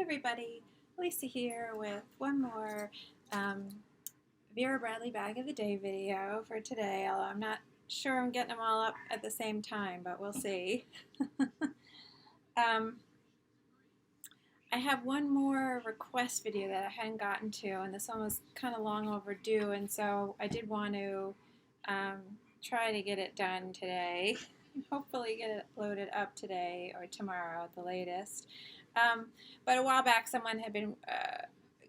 everybody, Lisa here with one more um, Vera Bradley Bag of the Day video for today, although I'm not sure I'm getting them all up at the same time, but we'll see. um, I have one more request video that I hadn't gotten to, and this one was kind of long overdue, and so I did want to um, try to get it done today. Hopefully get it loaded up today or tomorrow at the latest. But a while back, someone had been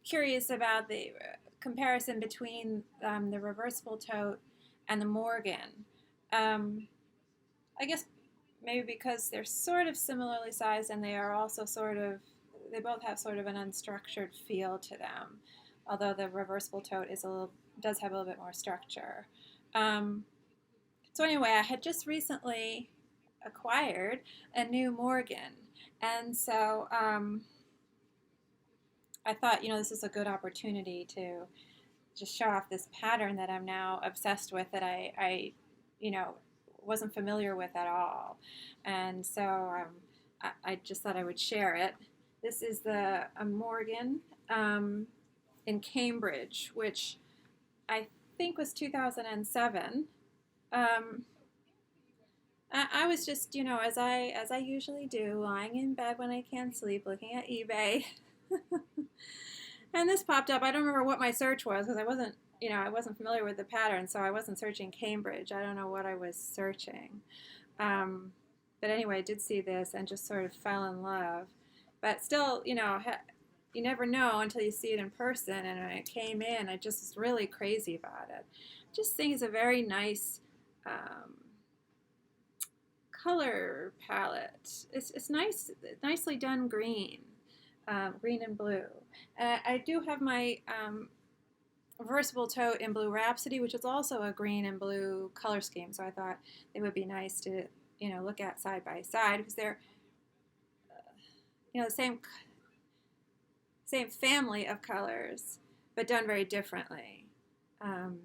curious about the comparison between the Reversible Tote and the Morgan. I guess maybe because they're sort of similarly sized and they are also they both have sort of an unstructured feel to them, although the Reversible Tote does have a little bit more structure. So anyway, I had just recently acquired a new Morgan, and so I thought, this is a good opportunity to just show off this pattern that I'm now obsessed with that I wasn't familiar with at all. And so I just thought I would share it. This is a Morgan in Cambridge, which I think was 2007. I was just, as I usually do, lying in bed when I can't sleep, looking at eBay. And this popped up. I don't remember what my search was because I wasn't familiar with the pattern, so I wasn't searching Cambridge. I don't know what I was searching. But anyway, I did see this and just sort of fell in love. But still, you never know until you see it in person. And when it came in, I just was really crazy about it. I just think it's a very nice color palette. It's nice, nicely done green. Green and blue. I do have my Reversible Tote in Blue Rhapsody, which is also a green and blue color scheme. So I thought they would be nice to, look at side by side because they're, the same family of colors, but done very differently. So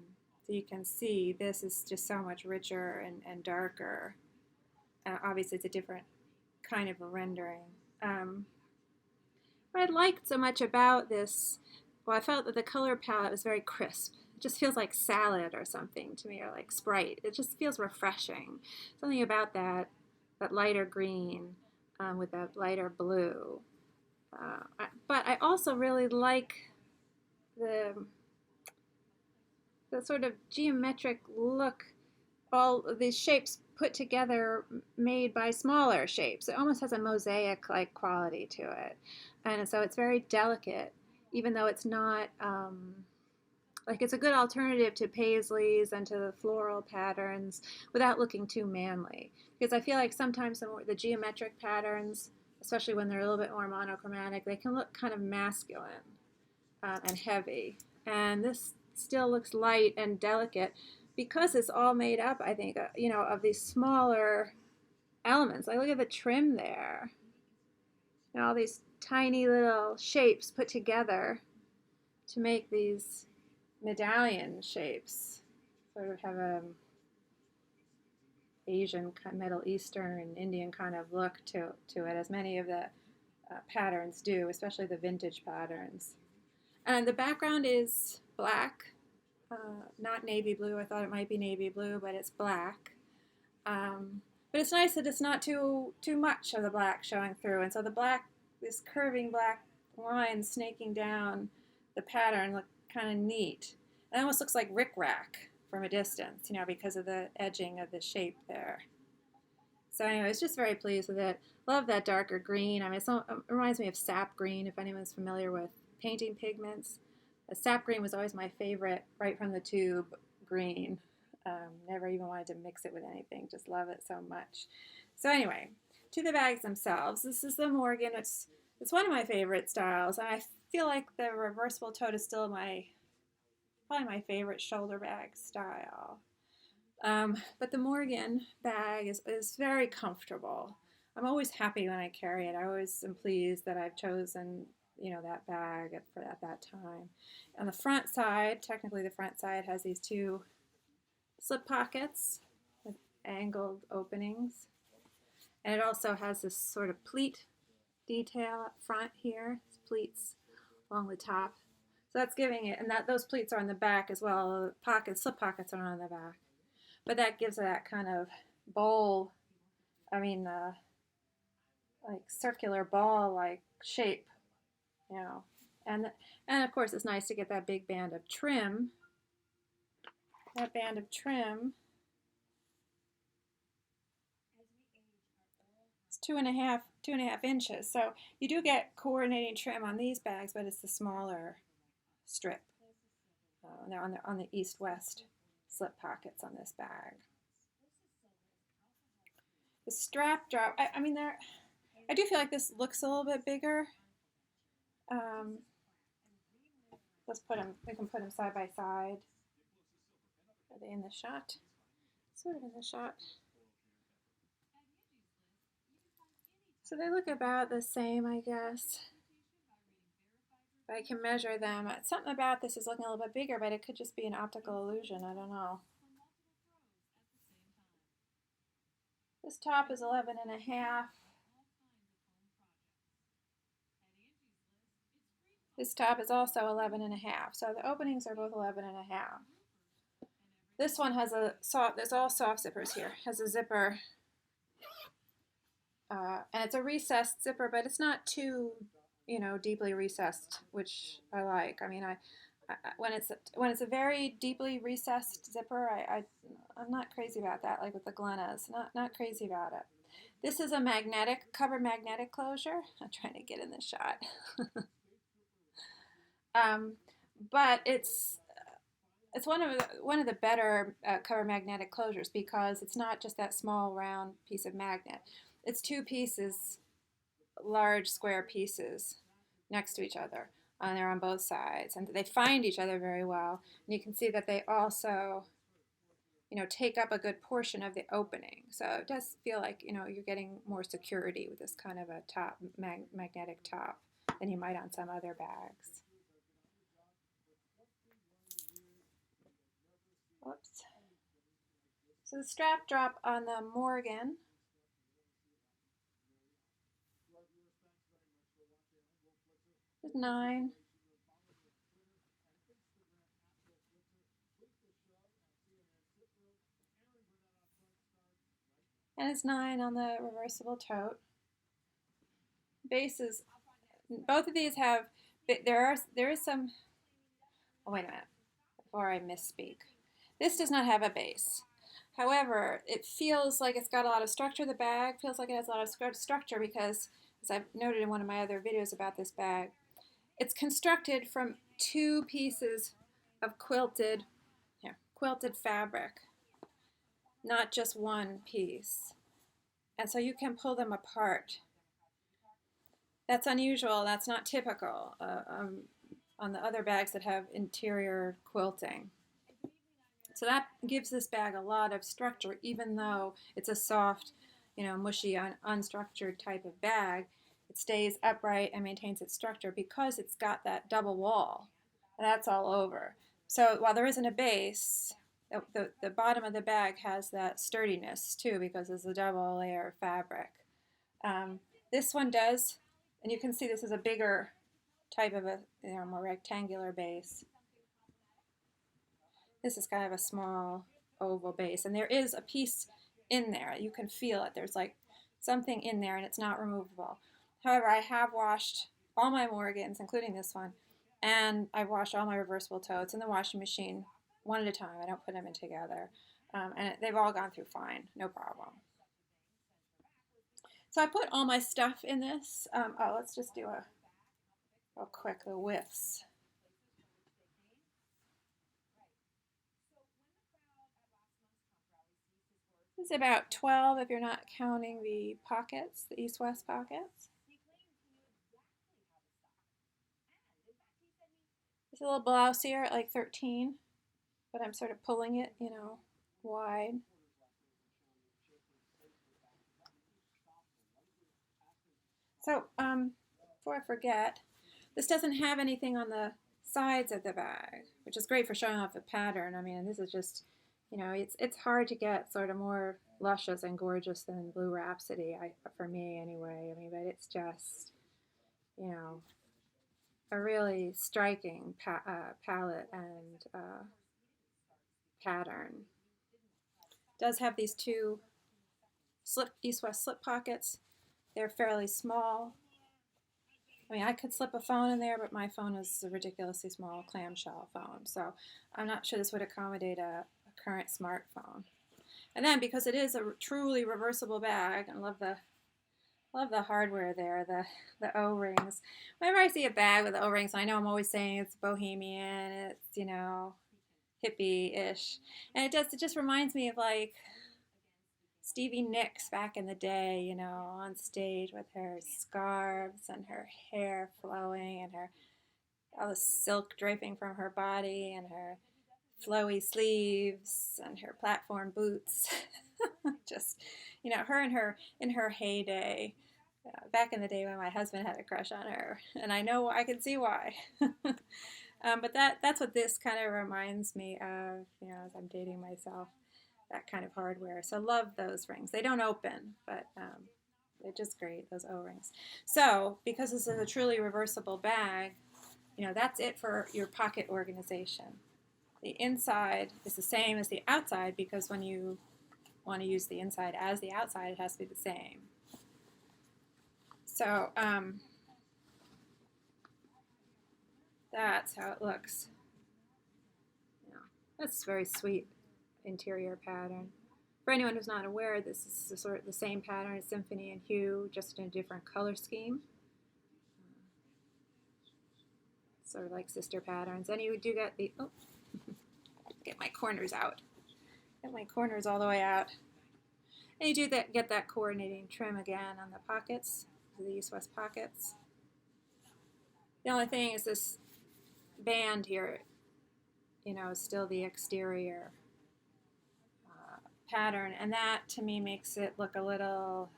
you can see this is just so much richer and darker. Obviously, it's a different kind of a rendering. What I liked so much about this, I felt that the color palette was very crisp. It just feels like salad or something to me, or like Sprite. It just feels refreshing. Something about that lighter green with that lighter blue. But I also really like the sort of geometric look, all of these shapes put together, made by smaller shapes. It almost has a mosaic-like quality to it. And so it's very delicate, even though it's not, it's a good alternative to paisleys and to the floral patterns without looking too manly. Because I feel like sometimes the geometric patterns, especially when they're a little bit more monochromatic, they can look kind of masculine and heavy. And this still looks light and delicate because it's all made up, I think, of these smaller elements. Like, look at the trim there. All these tiny little shapes put together to make these medallion shapes. Sort of have a Asian, Middle Eastern, Indian kind of look to it, as many of the patterns do, especially the vintage patterns. And the background is black, not navy blue. I thought it might be navy blue, but it's black. But it's nice that it's not too much of the black showing through, and so this curving black line snaking down the pattern look kind of neat. It almost looks like rickrack from a distance, because of the edging of the shape there. So anyway, I was just very pleased with it. Love that darker green. I mean, it reminds me of sap green, if anyone's familiar with painting pigments. The sap green was always my favorite, right from the tube green. Never even wanted to mix it with anything. Just love it so much. So anyway, to the bags themselves. This is the Morgan. It's one of my favorite styles, and I feel like the Reversible Tote is still probably my favorite shoulder bag style. But the Morgan bag is very comfortable. I'm always happy when I carry it. I always am pleased that I've chosen that bag at that time. On the front side, technically the front side has these two slip pockets with angled openings. And it also has this sort of pleat detail up front here, pleats along the top. So that's giving it, and that those pleats are on the back as well. Slip pockets are on the back, but that gives it that kind of bowl. I mean, like circular ball-like shape, you know. And of course, it's nice to get that big band of trim. That band of trim is 2.5 inches. So you do get coordinating trim on these bags, but it's the smaller strip. They're on the east-west slip pockets on this bag. The strap drop. I mean, I do feel like this looks a little bit bigger. Let's put them. We can put them side by side. Are they in the shot? Sort of in the shot. So they look about the same, I guess. But I can measure them. Something about this is looking a little bit bigger, but it could just be an optical illusion. I don't know. This top is 11.5. This top is also 11.5. So the openings are both 11.5. This one has a soft, there's all soft zippers here, has a zipper, and it's a recessed zipper, but it's not too, you know, deeply recessed, which I like. I mean, when it's a very deeply recessed zipper, I'm not crazy about that, like with the Glennas, not crazy about it. This is a cover magnetic closure. I'm trying to get in this shot. But it's one of the better cover magnetic closures because it's not just that small round piece of magnet. It's two pieces, large square pieces next to each other, and they're on both sides, and they find each other very well. And you can see that they also, you know, take up a good portion of the opening. So it does feel like, you know, you're getting more security with this kind of a top magnetic top than you might on some other bags. Whoops. So the strap drop on the Morgan is 9. And it's 9 on the Reversible Tote. Bases, both of these have, there is some, oh wait a minute, before I misspeak. This does not have a base. However, it feels like it's got a lot of structure. The bag feels like it has a lot of structure because, as I've noted in one of my other videos about this bag, it's constructed from 2 pieces of quilted fabric, not just one piece. And so you can pull them apart. That's unusual. That's not typical on the other bags that have interior quilting. So that gives this bag a lot of structure, even though it's a soft, you know, mushy, unstructured type of bag. It stays upright and maintains its structure because it's got that double wall. That's all over. So while there isn't a base, the bottom of the bag has that sturdiness too because it's a double layer of fabric. This one does, and you can see this is a bigger type of a, you know, more rectangular base. This is kind of a small oval base, and there is a piece in there. You can feel it. There's like something in there, and it's not removable. However, I have washed all my Morgans, including this one, and I've washed all my reversible totes in the washing machine one at a time. I don't put them in together, and they've all gone through fine, no problem. So I put all my stuff in this. Oh, let's just do a real quick, the widths. It's about 12 if you're not counting the pockets, the east-west pockets. It's a little blousier at like 13, but I'm sort of pulling it, you know, wide. So, before I forget, this doesn't have anything on the sides of the bag, which is great for showing off the pattern. I mean, this is just, you know, it's hard to get sort of more luscious and gorgeous than Blue Rhapsody, for me anyway. I mean, but it's just, you know, a really striking palette and pattern. It does have these two east-west slip pockets. They're fairly small. I mean, I could slip a phone in there, but my phone is a ridiculously small clamshell phone, so I'm not sure this would accommodate a current smartphone. And then because it is a truly reversible bag, I love the hardware there, the O-rings. Whenever I see a bag with O-rings, I know I'm always saying it's bohemian, it's, you know, hippie-ish. And it just reminds me of like Stevie Nicks back in the day, you know, on stage with her scarves and her hair flowing and her all the silk draping from her body and her flowy sleeves and her platform boots. Just, you know, her in her heyday. Back in the day when my husband had a crush on her, and I know I can see why. But that's what this kind of reminds me of, you know, as I'm dating myself, that kind of hardware. So love those rings. They don't open, but they're just great, those O-rings. So because this is a truly reversible bag, you know, that's it for your pocket organization. The inside is the same as the outside because when you want to use the inside as the outside, it has to be the same. So that's how it looks. Yeah, that's very sweet interior pattern. For anyone who's not aware, this is sort of the same pattern as Symphony and Hue, just in a different color scheme. Sort of like sister patterns. And you do get the, oh, get my corners out. Get my corners all the way out. And you do get that coordinating trim again on the pockets, the east-west pockets. The only thing is this band here, you know, is still the exterior pattern, and that to me makes it look a little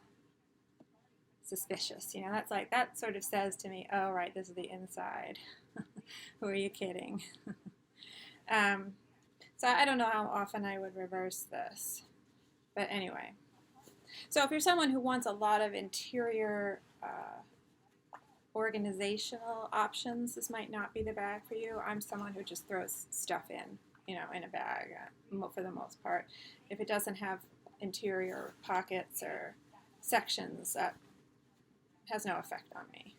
suspicious. You know, that's like, that sort of says to me, oh, right, this is the inside. Who are you kidding? So I don't know how often I would reverse this. But anyway. So if you're someone who wants a lot of interior organizational options, this might not be the bag for you. I'm someone who just throws stuff in, you know, in a bag for the most part. If it doesn't have interior pockets or sections, that has no effect on me.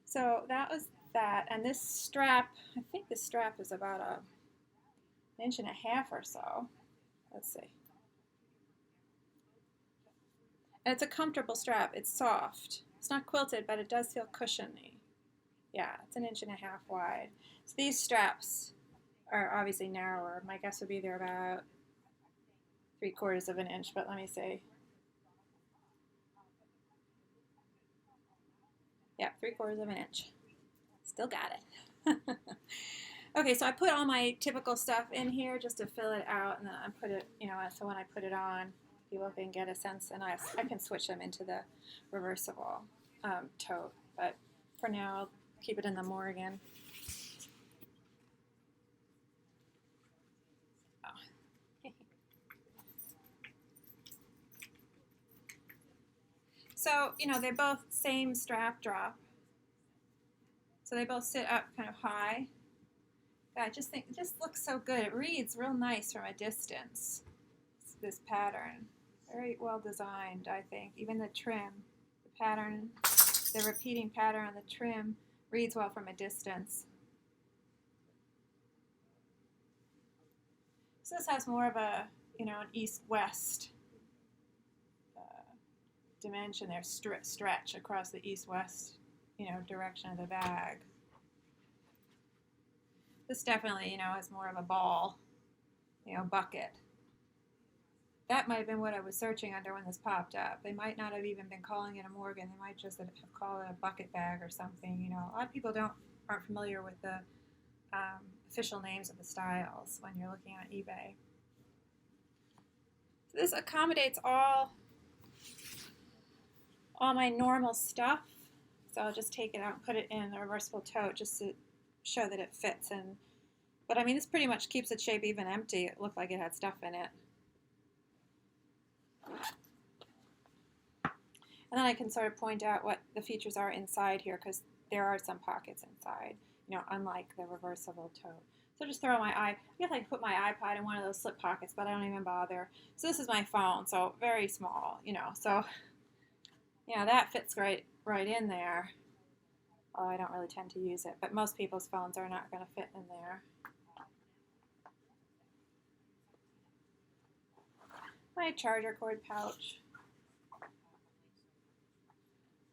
So that was that. And this strap, I think this strap is about an inch and a half or so. Let's see. And it's a comfortable strap. It's soft. It's not quilted, but it does feel cushiony. Yeah, it's an inch and a half wide. So these straps are obviously narrower. My guess would be they're about 3/4 of an inch, but let me see. Yeah, 3/4 of an inch. Still got it. Okay, so I put all my typical stuff in here just to fill it out, and then I put it, you know, so when I put it on, people can get a sense, and I can switch them into the reversible tote. But for now, I'll keep it in the Morgan. Oh. So, you know, they're both same strap drop. So they both sit up kind of high. I just think it just looks so good. It reads real nice from a distance, this pattern. Very well designed, I think. Even the trim, the pattern, the repeating pattern on the trim reads well from a distance. So this has more of a, you know, an east-west dimension there, stretch across the east-west, you know, direction of the bag. This definitely, you know, is more of a ball, you know, bucket. That might have been what I was searching under when this popped up. They might not have even been calling it a Morgan. They might just have called it a bucket bag or something. You know, a lot of people aren't familiar with the official names of the styles when you're looking on eBay. So this accommodates all my normal stuff. So I'll just take it out and put it in the reversible tote just to show that it fits. But I mean, this pretty much keeps its shape even empty. It looked like it had stuff in it. And then I can sort of point out what the features are inside here, because there are some pockets inside, you know, unlike the reversible tote. So just throw I guess I could put my iPod in one of those slip pockets, but I don't even bother. So this is my phone, so very small, you know. So, you know, that fits right in there. Oh, I don't really tend to use it, but most people's phones are not going to fit in there. My charger cord pouch.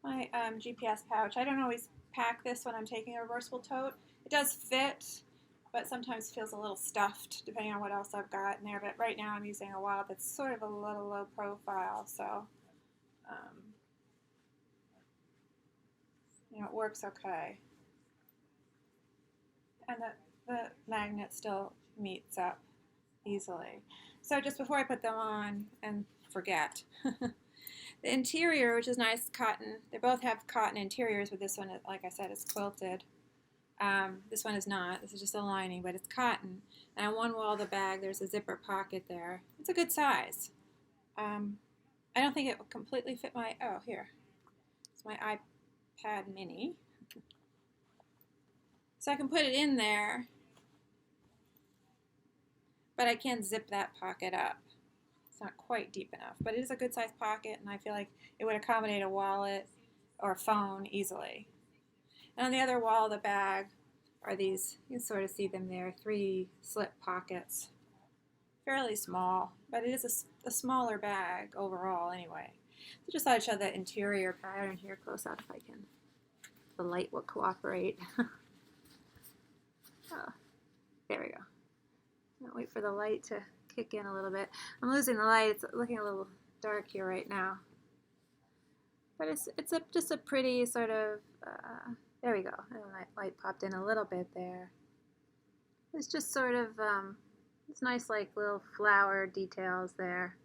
My GPS pouch. I don't always pack this when I'm taking a reversible tote. It does fit, but sometimes feels a little stuffed depending on what else I've got in there. But right now I'm using a wallet that's sort of a little low profile, so you know, it works okay. And the magnet still meets up easily. So just before I put them on and forget, the interior, which is nice cotton, they both have cotton interiors, but this one, like I said, is quilted. This one is not. This is just a lining, but it's cotton. And on one wall of the bag, there's a zipper pocket there. It's a good size. I don't think it will completely fit my, oh, here. It's my iPad mini. So I can put it in there, but I can't zip that pocket up. It's not quite deep enough, but it is a good sized pocket, and I feel like it would accommodate a wallet or a phone easily. And on the other wall of the bag are these, you can sort of see them there, 3 slip pockets. Fairly small, but it is a smaller bag overall anyway. So just thought I'd show the interior pattern here close up if I can. The light will cooperate. Oh, there we go. I'll wait for the light to kick in a little bit. I'm losing the light. It's looking a little dark here right now. But it's just a pretty sort of, there we go. And my light popped in a little bit there. It's just sort of, it's nice like little flower details there.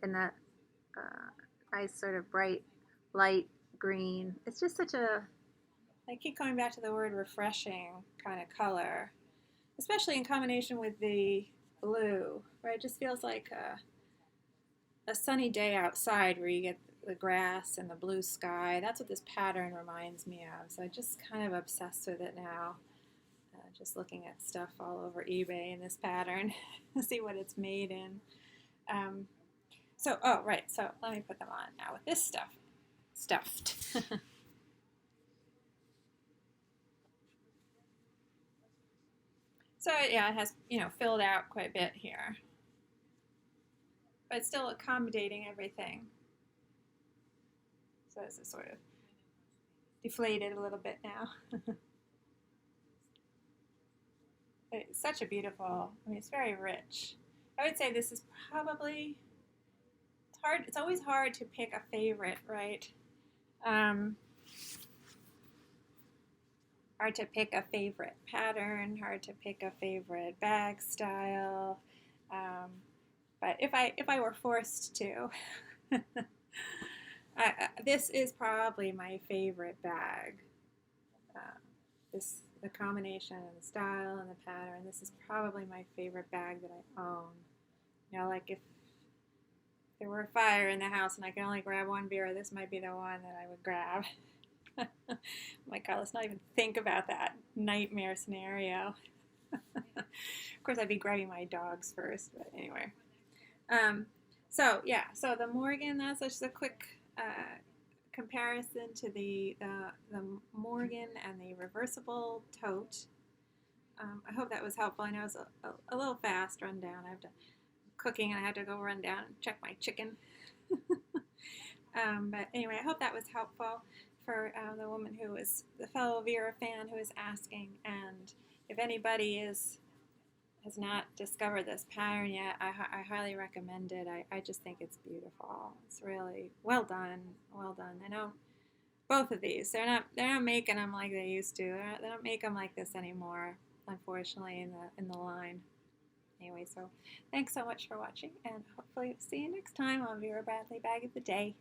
And that nice sort of bright light green. It's just such a, I keep coming back to the word refreshing kind of color, especially in combination with the blue, right? It just feels like a sunny day outside where you get the grass and the blue sky. That's what this pattern reminds me of. So I'm just kind of obsessed with it now. Just looking at stuff all over eBay in this pattern to see what it's made in. Oh, right. So let me put them on now with this stuff. Stuffed. So yeah, it has, you know, filled out quite a bit here, but it's still accommodating everything. So this is sort of deflated a little bit now. It's such a beautiful, I mean, it's very rich. I would say this is probably, it's hard, it's always hard to pick a favorite, right? Hard to pick a favorite pattern, hard to pick a favorite bag style. But if I were forced to, this is probably my favorite bag. The combination and the style and the pattern, this is probably my favorite bag that I own. You know, like if there were a fire in the house and I could only grab one Vera, this might be the one that I would grab. Oh my God, let's not even think about that nightmare scenario. Of course, I'd be grabbing my dogs first, but anyway. So the Morgan, that's just a quick comparison to the Morgan and the Reversible Tote. I hope that was helpful. I know it's a little fast rundown. I have to cooking and I had to go run down and check my chicken. But anyway, I hope that was helpful for the woman who was the fellow Vera fan who is asking. And if anybody has not discovered this pattern yet, I highly recommend it. I just think it's beautiful. It's really well done. Well done. I know both of these. They're not making them like they used to. They don't make them like this anymore, unfortunately, in the line. Anyway, so thanks so much for watching, and hopefully see you next time on Vera Bradley Bag of the Day.